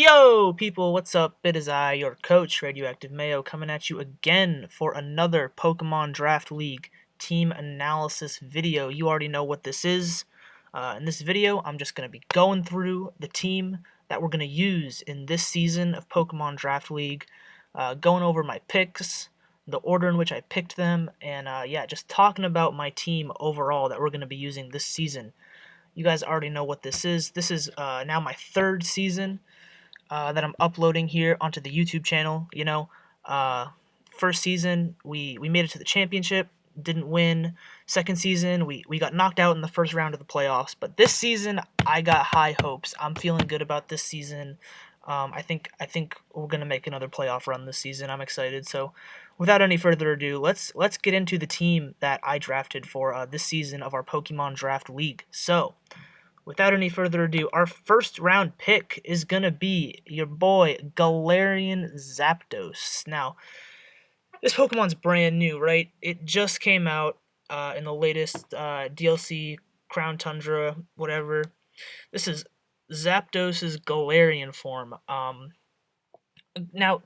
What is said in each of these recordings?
Yo, people, what's up? It is I, your coach, Radioactive Mayo, coming at you again for another Pokemon Draft League team analysis video. You already know what this is. In this video, I'm just going to be going through the team that we're going to use in this season of Pokemon Draft League, going over my picks, the order in which I picked them, and yeah, just talking about my team overall that we're going to be using this season. You guys already know what this is. This is now my third season that I'm uploading here onto the YouTube channel. Uh, first season we made it to the championship, didn't win. Second season we got knocked out in the first round of the playoffs. But this season I got high hopes. I'm feeling good about this season. I think we're gonna make another playoff run this season. I'm excited. So, without any further ado, let's get into the team that I drafted for this season of our Pokemon Draft League. So, without any further ado, our first round pick is going to be your boy, Galarian Zapdos. Now, this Pokemon's brand new, right? It just came out in the latest DLC, Crown Tundra, whatever. This is Zapdos' Galarian form. Now,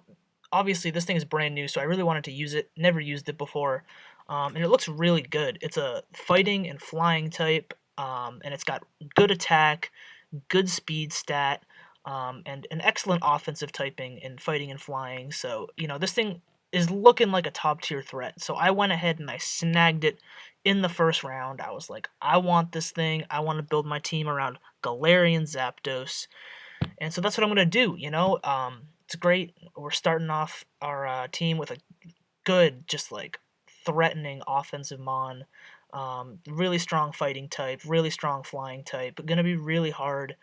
obviously, this thing is brand new, so I really wanted to use it. Never used it before. And it looks really good. It's a fighting and flying type. And it's got good attack, good speed stat, and an excellent offensive typing in fighting and flying. So, this thing is looking like a top tier threat. So I went ahead and I snagged it in the first round. I was like, I want this thing. I want to build my team around Galarian Zapdos. And so that's what I'm going to do, It's great. We're starting off our team with a good, just like threatening offensive mon. Really strong fighting type, really strong flying type. Going to be really hard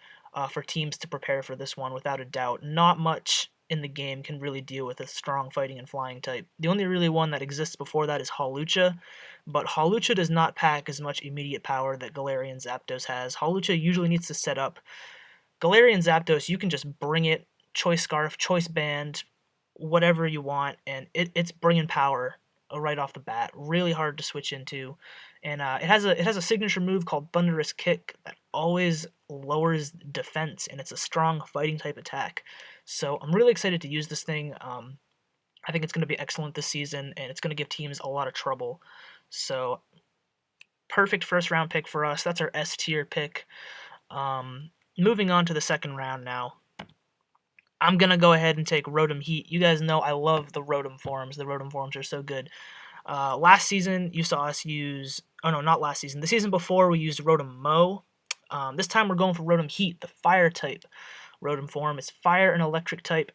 for teams to prepare for this one, without a doubt. Not much in the game can really deal with a strong fighting and flying type. The only really one that exists before that is Hawlucha, but Hawlucha does not pack as much immediate power that Galarian Zapdos has. Hawlucha usually needs to set up. Galarian Zapdos, you can just bring it, Choice Scarf, Choice Band, whatever you want, and it's bringing power right off the bat. Really hard to switch into, and it has a signature move called Thunderous Kick that always lowers defense, and it's a strong fighting type attack. So I'm really excited to use this thing. I think it's going to be excellent this season, and it's going to give teams a lot of trouble. So perfect first round pick for us. That's our S tier pick. Moving on to the second round now. I'm going to go ahead and take Rotom Heat. You guys know I love the Rotom forms. The Rotom forms are so good. Last season, you saw us use... Oh, no, not last season. The season before, we used Rotom Mow. This time, we're going for Rotom Heat, the fire type Rotom form. It's fire and electric type.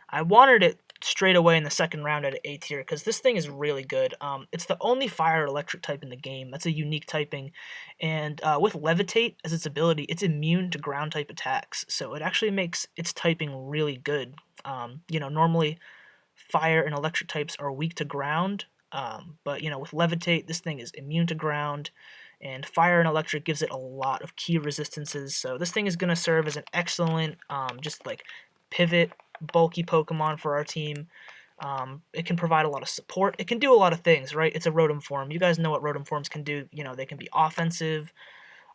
I wanted it straight away in the second round at A tier, because this thing is really good. It's the only fire electric type in the game. That's a unique typing. And with Levitate as its ability, it's immune to ground type attacks. So it actually makes its typing really good. Normally fire and electric types are weak to ground. But with Levitate, this thing is immune to ground. And fire and electric gives it a lot of key resistances. So this thing is going to serve as an excellent, just like pivot, bulky Pokemon for our team. It can provide a lot of support. It can do a lot of things, right? It's a Rotom form. You guys know what Rotom forms can do. They can be offensive.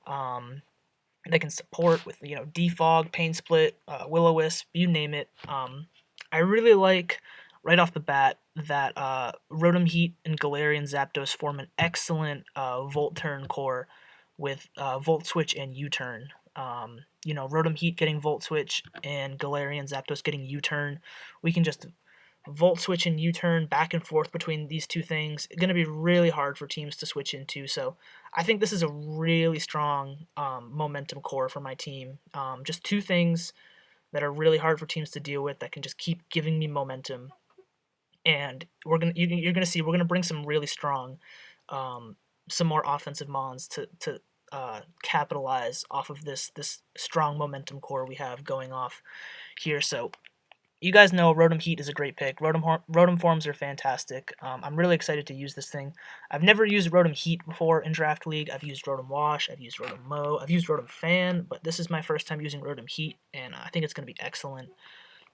They can support with, Defog, Pain Split, Will-O-Wisp, you name it. I really like, right off the bat, that Rotom Heat and Galarian Zapdos form an excellent Volt Turn core with Volt Switch and U-Turn. Rotom Heat getting Volt Switch and Galarian Zapdos getting U-Turn. We can just Volt Switch and U-Turn back and forth between these two things. It's going to be really hard for teams to switch into. So I think this is a really strong momentum core for my team. Just two things that are really hard for teams to deal with that can just keep giving me momentum. And you're gonna see we're gonna bring some really strong, some more offensive mons to capitalize off of this strong momentum core we have going off here. So you guys know Rotom Heat is a great pick. Rotom forms are fantastic. I'm really excited to use this thing. I've never used Rotom Heat before in Draft League. I've used Rotom Wash, I've used Rotom Mow, I've used Rotom Fan, but this is my first time using Rotom Heat, and I think it's going to be excellent.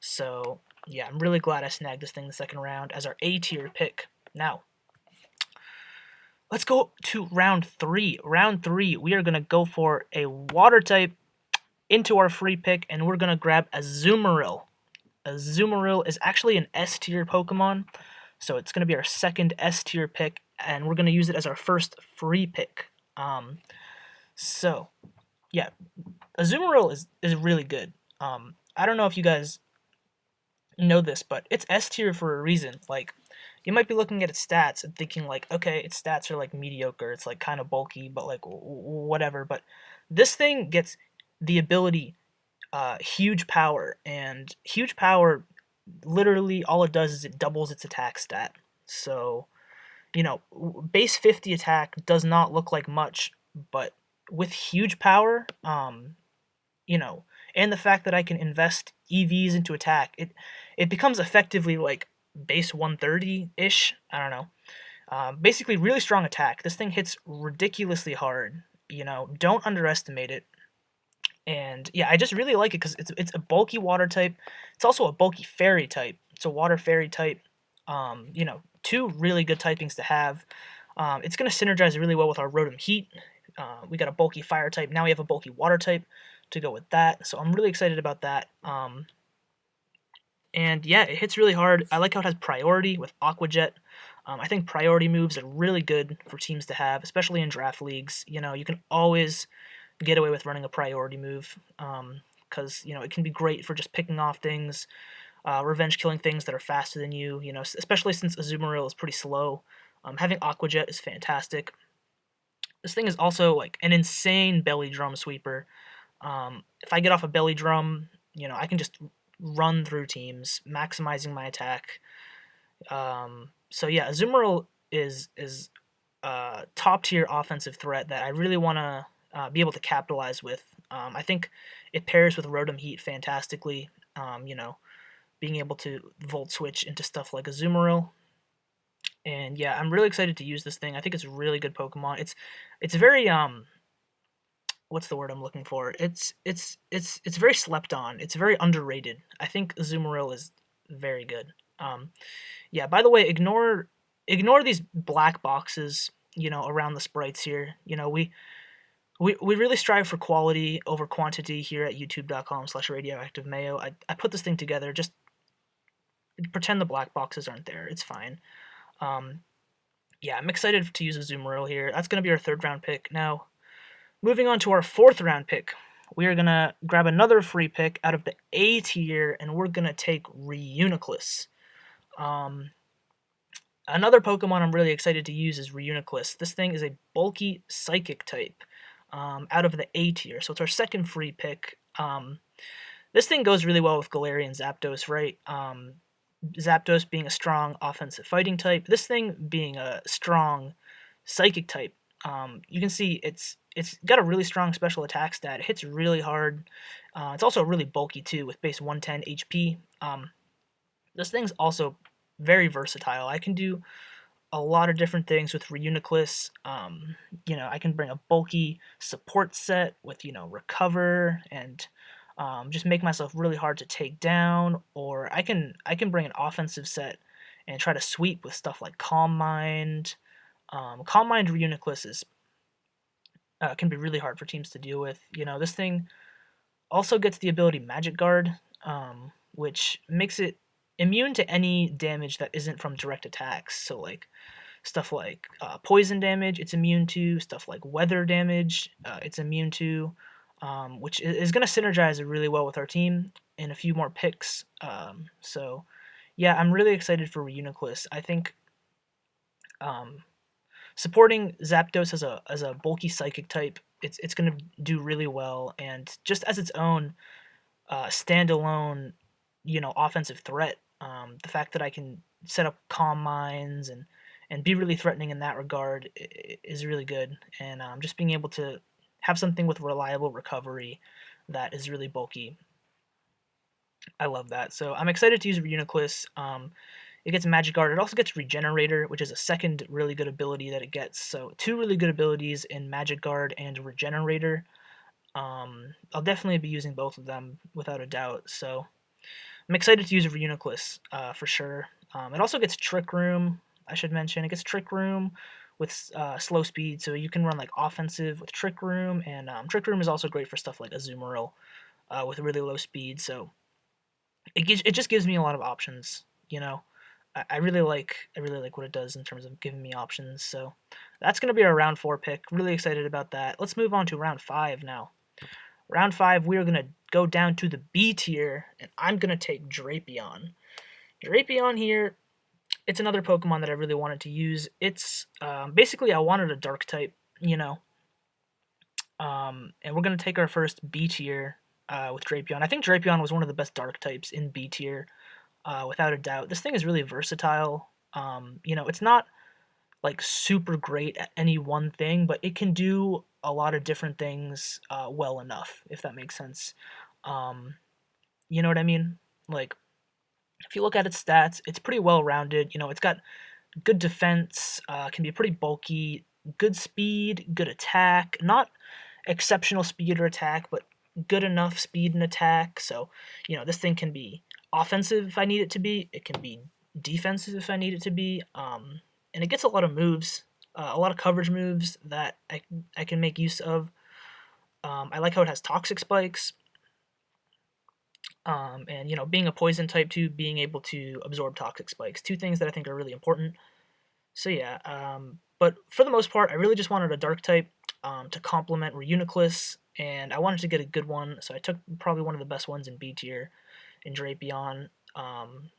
So, yeah, I'm really glad I snagged this thing in the second round as our A-tier pick. Now, let's go to round 3. Round 3, we are going to go for a water type into our free pick, and we're going to grab Azumarill. Azumarill is actually an S tier Pokemon, so it's going to be our second S tier pick, and we're going to use it as our first free pick. So yeah, Azumarill is really good. I don't know if you guys know this, but it's S tier for a reason. Like, you might be looking at its stats and thinking like, okay, its stats are like mediocre. It's like kind of bulky, but like whatever. But this thing gets the ability, huge power, and huge power. Literally, all it does is it doubles its attack stat. So, base 50 attack does not look like much, but with huge power, and the fact that I can invest EVs into attack, it becomes effectively like base 130 ish. I don't know. Basically, really strong attack. This thing hits ridiculously hard. Don't underestimate it. And yeah, I just really like it because it's a bulky water type. It's also a bulky fairy type. It's a water fairy type. Two really good typings to have. It's going to synergize really well with our Rotom Heat. We got a bulky fire type. Now we have a bulky water type to go with that. So I'm really excited about that. And yeah, it hits really hard. I like how it has priority with Aqua Jet. I think priority moves are really good for teams to have, especially in draft leagues. You can always get away with running a priority move because it can be great for just picking off things, revenge killing things that are faster than you. Especially since Azumarill is pretty slow. Having Aqua Jet is fantastic. This thing is also like an insane belly drum sweeper. If I get off a belly drum, I can just run through teams, maximizing my attack. So yeah, Azumarill is a top tier offensive threat that I really want to be able to capitalize with. I think it pairs with Rotom Heat fantastically. Being able to Volt Switch into stuff like Azumarill. And yeah, I'm really excited to use this thing. I think it's a really good Pokemon. It's very what's the word I'm looking for? It's very slept on. It's very underrated. I think Azumarill is very good. Yeah. By the way, ignore these black boxes. Around the sprites here. We really strive for quality over quantity here at youtube.com/radioactivemayo. I put this thing together. Just pretend the black boxes aren't there. It's fine. Yeah, I'm excited to use a Azumarill here. That's going to be our third round pick. Now, moving on to our fourth round pick, we are going to grab another free pick out of the A tier, and we're going to take Reuniclus. Another Pokemon I'm really excited to use is Reuniclus. This thing is a bulky psychic type out of the A tier, so it's our second free pick. This thing goes really well with Galarian Zapdos, right? Zapdos being a strong offensive fighting type, this thing being a strong psychic type. You can see it's got a really strong special attack stat. It hits really hard. It's also really bulky too with base 110 HP. This thing's also very versatile. I can do a lot of different things with Reuniclus. I can bring a bulky support set with recover and just make myself really hard to take down, or I can bring an offensive set and try to sweep with stuff like Calm Mind. Calm Mind Reuniclus is can be really hard for teams to deal with. This thing also gets the ability Magic Guard, which makes it immune to any damage that isn't from direct attacks. So like stuff like poison damage, it's immune to. Stuff like weather damage, it's immune to. Which is going to synergize really well with our team in a few more picks. So, yeah, I'm really excited for Reuniclus. I think supporting Zapdos as a bulky psychic type, it's going to do really well, and just as its own standalone, offensive threat. The fact that I can set up Calm Minds and be really threatening in that regard is really good, and just being able to have something with reliable recovery that is really bulky. I love that. So I'm excited to use Reuniclus. It gets Magic Guard. It also gets Regenerator, which is a second really good ability that it gets. So two really good abilities in Magic Guard and Regenerator. I'll definitely be using both of them without a doubt. So I'm excited to use Reuniclus for sure. It also gets Trick Room, I should mention. It gets Trick Room with slow speed, so you can run like offensive with Trick Room, and Trick Room is also great for stuff like Azumarill with really low speed. So it just gives me a lot of options. You know, I really like what it does in terms of giving me options. So that's gonna be our round 4 pick. Really excited about that. Let's move on to round 5 now. Round 5, we are gonna go down to the B tier, and I'm gonna take Drapion. Drapion here, it's another Pokemon that I really wanted to use. It's basically I wanted a Dark type, you know, and we're gonna take our first B tier with Drapion. I think Drapion was one of the best Dark types in B tier, without a doubt. This thing is really versatile. It's not like super great at any one thing, but it can do a lot of different things well enough, if that makes sense. Um, you know what I mean? Like, if you look at its stats, it's pretty well rounded. It's got good defense, can be pretty bulky, good speed, good attack. Not exceptional speed or attack, but good enough speed and attack. So, this thing can be offensive if I need it to be. It can be defensive if I need it to be. And it gets a lot of moves, a lot of coverage moves that I can make use of. I like how it has toxic spikes. And being a poison type too, being able to absorb toxic spikes, two things that I think are really important. So yeah, but for the most part, I really just wanted a dark type to complement Reuniclus, and I wanted to get a good one, so I took probably one of the best ones in B tier, in Drapion.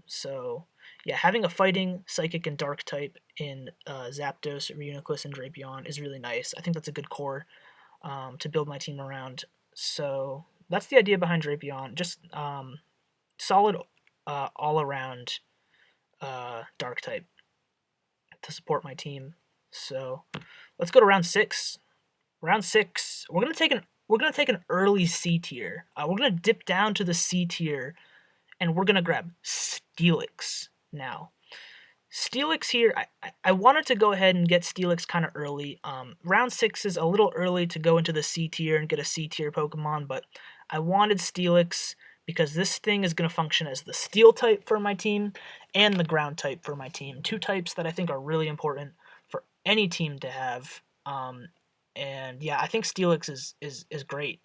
So yeah, having a fighting, psychic, and dark type in Zapdos, Reuniclus, and Drapion is really nice. I think that's a good core to build my team around. So that's the idea behind Drapion. Just solid all around dark type to support my team. So let's go to round 6. Round 6, we're gonna take an early C tier. We're gonna dip down to the C tier, and we're gonna grab Steelix now. Steelix here, I wanted to go ahead and get Steelix kind of early. Round 6 is a little early to go into the C tier and get a C tier Pokemon, but I wanted Steelix because this thing is going to function as the Steel type for my team and the Ground type for my team. Two types that I think are really important for any team to have. And yeah, I think Steelix is great.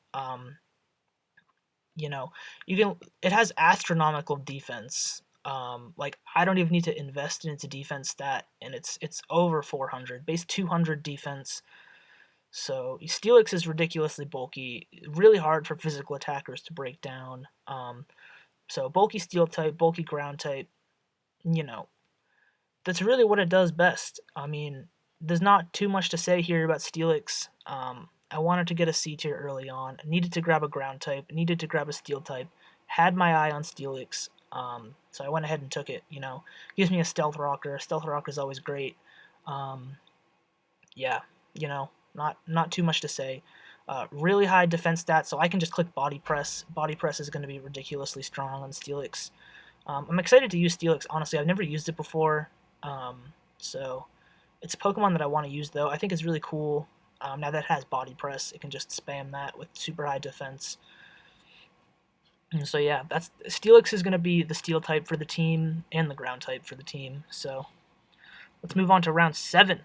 You know, it has astronomical defense. Like I don't even need to invest in its defense stat, and it's over 400, base 200 defense. So Steelix is ridiculously bulky, really hard for physical attackers to break down. So bulky Steel type, bulky Ground type, you know, that's really what it does best. I mean, there's not too much to say here about Steelix. I wanted to get a C tier early on. Needed to grab a Ground type. Needed to grab a Steel type. Had my eye on Steelix. So I went ahead and took it. Gives me a Stealth Rocker. Stealth Rocker is always great. Um, yeah, not too much to say. Really high defense stats, so I can just click Body Press. Body Press is going to be ridiculously strong on Steelix. I'm excited to use Steelix. Honestly, I've never used it before. So it's a Pokemon that I want to use, though. I think it's really cool. Now that it has Body Press, it can just spam that with super high defense. And so yeah, that's Steelix is going to be the Steel type for the team and the Ground type for the team. So let's move on to round 7.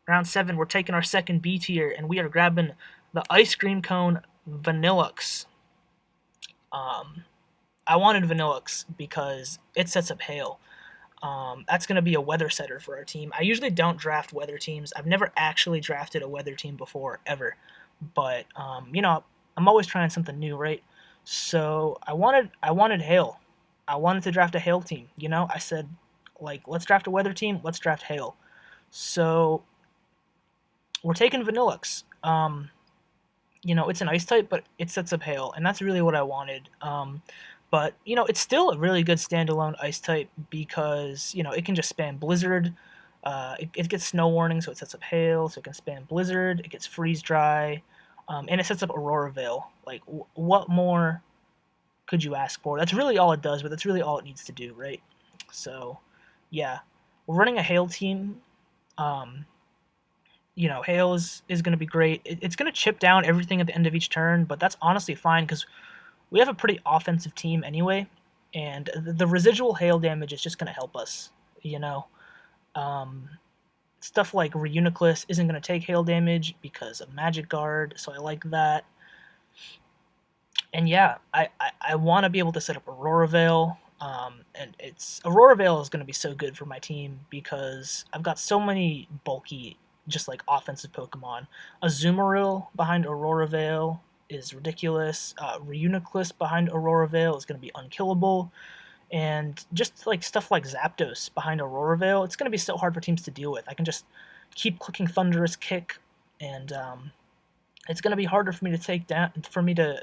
Round 7, we're taking our second B tier, and we are grabbing the Ice Cream Cone Vanillux. I wanted Vanillux because it sets up Hail. That's going to be a weather setter for our team. I usually don't draft weather teams. I've never actually drafted a weather team before, ever. But, I'm always trying something new, right? So I wanted Hail. I wanted to draft a Hail team. I said, let's draft a weather team. Let's draft Hail. So we're taking Vanillux. It's an ice type, but it sets up Hail, and that's really what I wanted. But it's still a really good standalone ice type because it can just spam Blizzard. It gets Snow Warning, so it sets up Hail, so it can spam Blizzard. It gets Freeze Dry, and it sets up Aurora Veil. Like, what more could you ask for? That's really all it does, but that's really all it needs to do, right? So, yeah, we're running a Hail team. Hail is going to be great. It's going to chip down everything at the end of each turn, but that's honestly fine because we have a pretty offensive team anyway, and the residual Hail damage is just going to help us. Stuff like Reuniclus isn't going to take Hail damage because of Magic Guard, so I like that. And yeah, I want to be able to set up Aurora Veil. And it's Aurora Veil is going to be so good for my team because I've got so many bulky, just like offensive Pokemon. Azumarill behind Aurora Veil is ridiculous. Reuniclus behind Aurora Veil is going to be unkillable. And just like stuff like Zapdos behind Aurora Veil, it's going to be so hard for teams to deal with. I can just keep clicking Thunderous Kick, and it's going to be harder for me to take down, for me to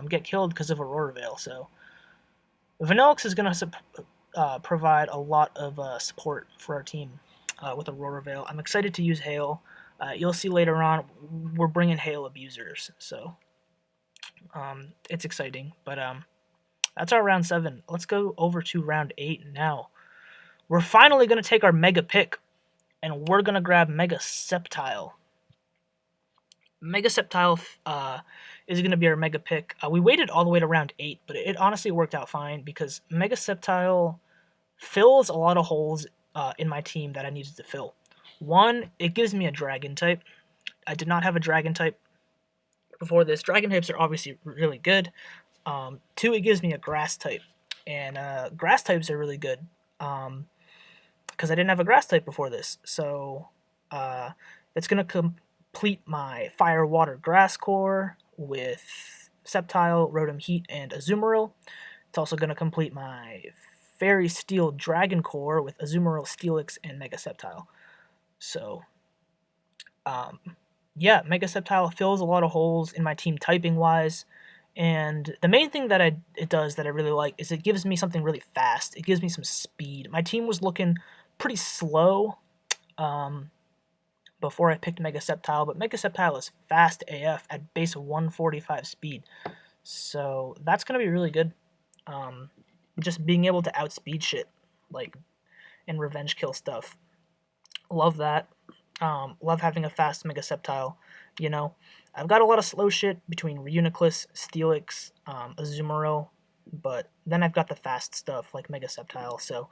get killed because of Aurora Veil. So Vanillix is going to provide a lot of support for our team with Aurora Veil. I'm excited to use Hail. You'll see later on we're bringing Hail abusers, so it's exciting. But that's our round 7. Let's go over to round 8 now. We're finally going to take our Mega pick, and we're going to grab Mega Sceptile. Mega Sceptile is going to be our Mega pick. We waited all the way to round 8, but it honestly worked out fine because Mega Sceptile fills a lot of holes in my team that I needed to fill. One, it gives me a Dragon type. I did not have a Dragon type before this. Dragon types are obviously really good. Two, it gives me a Grass type, and Grass types are really good because I didn't have a Grass type before this. So it's going to complete my Fire, Water, Grass core with Sceptile, Rotom Heat, and Azumarill. It's also going to complete my Fairy Steel Dragon core with Azumarill, Steelix, and Mega Sceptile. So, yeah, Mega Sceptile fills a lot of holes in my team typing wise. And the main thing that it does that I really like is it gives me something really fast. It gives me some speed. My team was looking pretty slow before I picked Mega Sceptile, but Mega Sceptile is fast AF at base 145 speed. So that's going to be really good. Just being able to outspeed shit, like, and revenge kill stuff. Love that. Love having a fast Mega Sceptile. You know, I've got a lot of slow shit between Reuniclus, Steelix, Azumarill, but then I've got the fast stuff like Mega Sceptile. So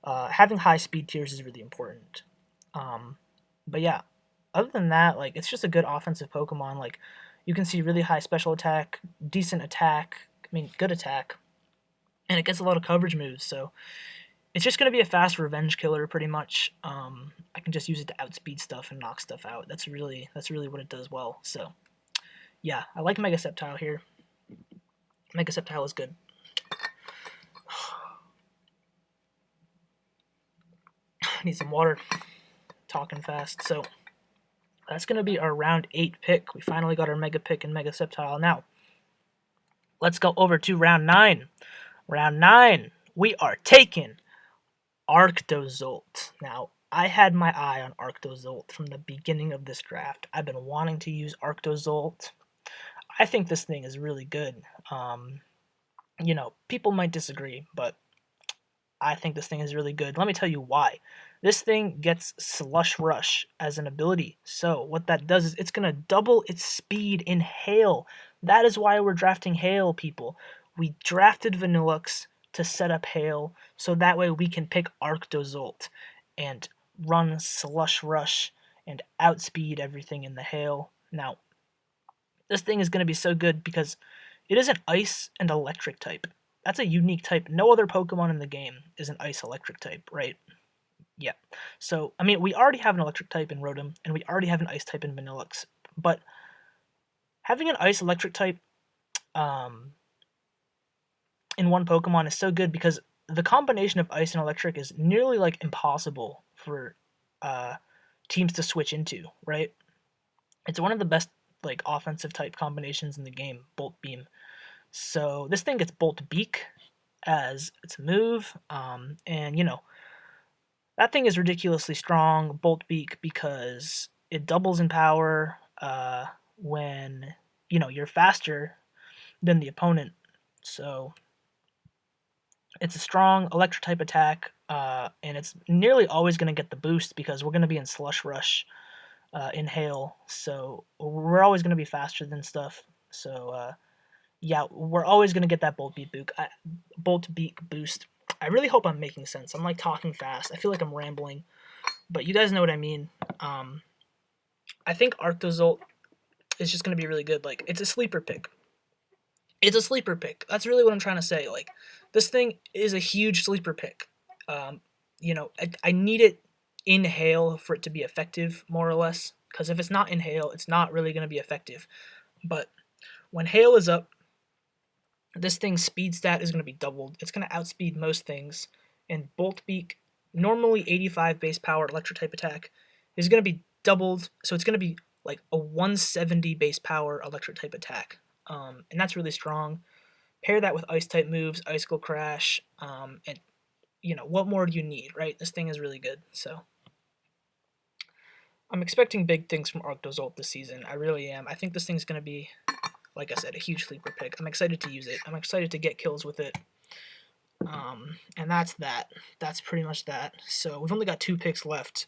having high speed tiers is really important. But yeah, other than that, like, it's just a good offensive Pokemon. Like, you can see really high special attack, decent attack. I mean, good attack, and it gets a lot of coverage moves. So it's just going to be a fast revenge killer, pretty much. I can just use it to outspeed stuff and knock stuff out. That's really what it does well. So yeah, I like Mega Sceptile here. Mega Sceptile is good. Need some water. Talking fast. So that's going to be our round 8 pick. We finally got our Mega pick and Mega Sceptile. Now, let's go over to round 9. Round 9, we are taking Arctozolt. Now, I had my eye on Arctozolt from the beginning of this draft. I've been wanting to use Arctozolt. I think this thing is really good. You know, people might disagree, but I think this thing is really good. Let me tell you why. This thing gets Slush Rush as an ability. So what that does is it's going to double its speed in Hail. That is why we're drafting Hail, people. We drafted Vanillux to set up Hail, so that way we can pick Arctozolt and run Slush Rush and outspeed everything in the Hail. Now, this thing is going to be so good because it is an Ice and Electric type. That's a unique type. No other Pokemon in the game is an Ice Electric type, right? Yeah. So, I mean, we already have an Electric type in Rotom, and we already have an Ice type in Vanillux, but having an Ice Electric type in one Pokemon is so good because the combination of Ice and Electric is nearly like impossible for teams to switch into, right? It's one of the best like offensive type combinations in the game, Bolt Beam. So this thing gets Bolt Beak as its move, and you know that thing is ridiculously strong, Bolt Beak, because it doubles in power when you know you're faster than the opponent. So it's a strong electric type attack, and it's nearly always going to get the boost because we're going to be in Slush Rush in Hail, so we're always going to be faster than stuff. So yeah, we're always going to get that Bolt Beak boost. I really hope I'm making sense. I'm like talking fast. I feel like I'm rambling, but you guys know what I mean. I think Arctozolt is just going to be really good. Like, it's a sleeper pick. It's a sleeper pick. That's really what I'm trying to say. Like, this thing is a huge sleeper pick. Um, I need it in hail for it to be effective, more or less. Because if it's not in hail, it's not really going to be effective. But when hail is up, this thing's speed stat is going to be doubled. It's going to outspeed most things. And Bolt Beak, normally 85 base power electric type attack, is going to be doubled. So it's going to be like a 170 base power electric type attack. And that's really strong. Pair that with ice type moves, Icicle Crash, and what more do you need, right? This thing is really good. So I'm expecting big things from Arctozolt this season. I really am. I think this thing's going to be, like I said, a huge sleeper pick. I'm excited to use it. I'm excited to get kills with it. And that's that. That's pretty much that. So we've only got 2 picks left.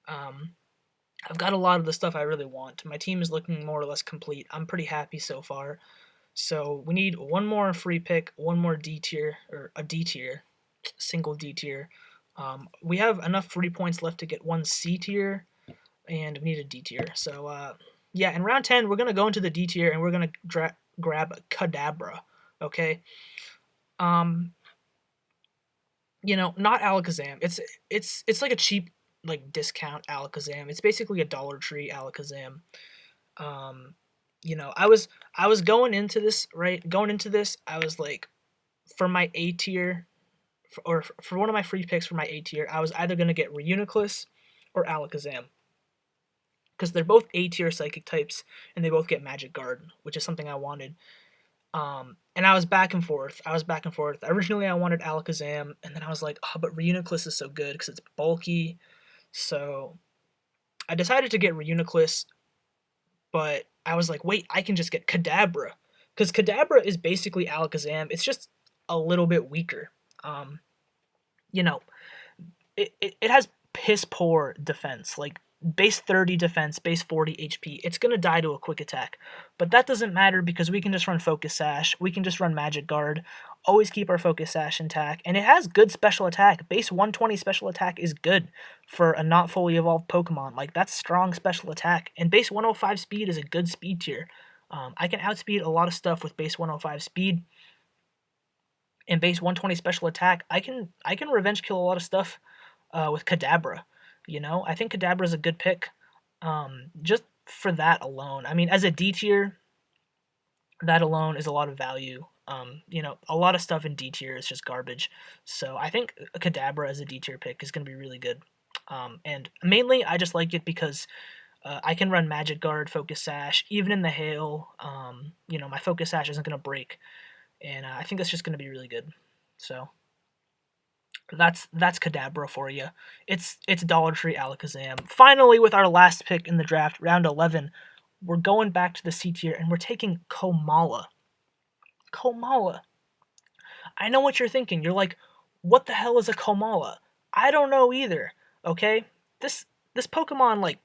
I've got a lot of the stuff I really want. My team is looking more or less complete. I'm pretty happy so far. So we need one more free pick, one more D tier, or a D tier, single D tier. We have enough free points left to get one C tier, and we need a D tier. So yeah, in round 10, we're gonna go into the D tier, and we're gonna grab Kadabra. Okay. Not Alakazam. It's like a cheap like discount Alakazam. It's basically a Dollar Tree Alakazam. I was going into this, right? Going into this, I was like, for my A tier, or for one of my free picks for my A tier, I was either gonna get Reuniclus or Alakazam, because they're both A tier psychic types, and they both get Magic Guard, which is something I wanted. And I was back and forth. Originally, I wanted Alakazam, and then I was like, oh, but Reuniclus is so good because it's bulky. So I decided to get Reuniclus, but I was like, wait, I can just get Kadabra, because Kadabra is basically Alakazam. It's just a little bit weaker. You know, it has piss poor defense, like base 30 defense, base 40 HP. It's gonna die to a quick attack, but that doesn't matter because we can just run Focus Sash. We can just run Magic Guard. Always keep our Focus Sash intact, and it has good special attack. Base 120 special attack is good for a not fully evolved Pokemon. Like, that's strong special attack, and base 105 speed is a good speed tier. I can outspeed a lot of stuff with base 105 speed and base 120 special attack. I can revenge kill a lot of stuff with Kadabra. I think Kadabra is a good pick, just for that alone. I mean, as a D tier, that alone is a lot of value. A lot of stuff in D tier is just garbage. So I think a Kadabra as a D tier pick is going to be really good. And mainly, I just like it because I can run Magic Guard, Focus Sash, even in the hail. My Focus Sash isn't going to break, and I think that's just going to be really good. So that's Kadabra for you. It's Dollar Tree Alakazam. Finally, with our last pick in the draft, round 11, we're going back to the C tier, and we're taking Komala. Komala. I know what you're thinking. You're like, what the hell is a Komala? I don't know either. Okay, this Pokemon, like,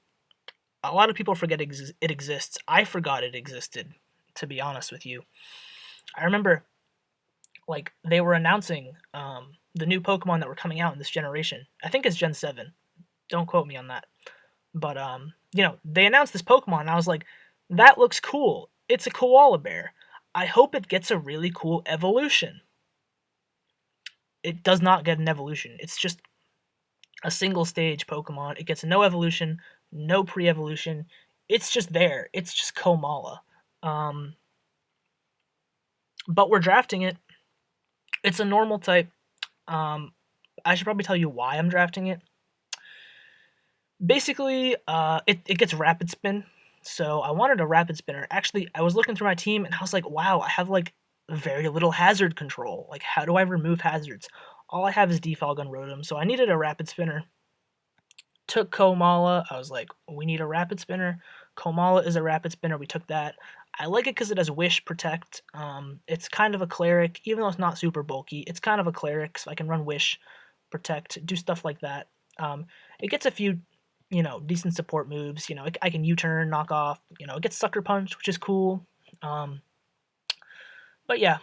a lot of people forget it exists. I forgot it existed, to be honest with you. I remember, like, they were announcing the new Pokemon that were coming out in this generation. I think it's Gen 7. Don't quote me on that. But they announced this Pokemon, and I was like, that looks cool. It's a koala bear. I hope it gets a really cool evolution. It does not get an evolution. It's just a single stage Pokemon. It gets no evolution, no pre-evolution. It's just there. It's just Komala. But we're drafting it. It's a normal type. I should probably tell you why I'm drafting it. Basically, it gets Rapid Spin. So I wanted a Rapid Spinner. Actually, I was looking through my team, and I was like, wow, I have, like, very little hazard control. Like, how do I remove hazards? All I have is Defog on Rotom, so I needed a Rapid Spinner. Took Komala. I was like, we need a Rapid Spinner. Komala is a Rapid Spinner. We took that. I like it because it has Wish, Protect. It's kind of a Cleric, even though it's not super bulky. It's kind of a Cleric, so I can run Wish, Protect, do stuff like that. It gets a few, decent support moves. I can U-turn, knock off. It gets Sucker Punch, which is cool. But yeah,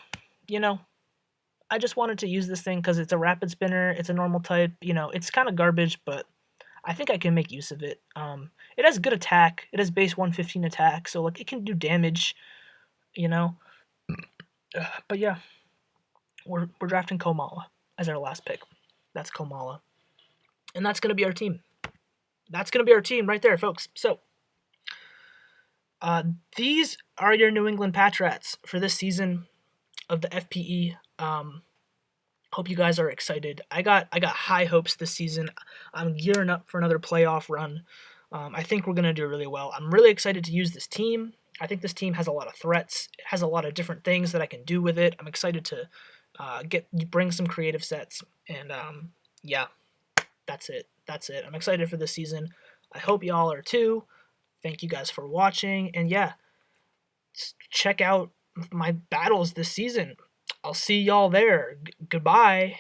I just wanted to use this thing because it's a Rapid Spinner. It's a normal type. It's kind of garbage, but I think I can make use of it. It has good attack. It has base 115 attack, so, like, it can do damage. But yeah, we're drafting Komala as our last pick. That's Komala, and that's gonna be our team. That's gonna be our team right there, folks. So, these are your New England Patrats for this season of the FPE. Hope you guys are excited. I got high hopes this season. I'm gearing up for another playoff run. I think we're gonna do really well. I'm really excited to use this team. I think this team has a lot of threats. It has a lot of different things that I can do with it. I'm excited to bring some creative sets, and yeah, that's it. That's it. I'm excited for this season. I hope y'all are too. Thank you guys for watching, and yeah, check out my battles this season. I'll see y'all there. Goodbye.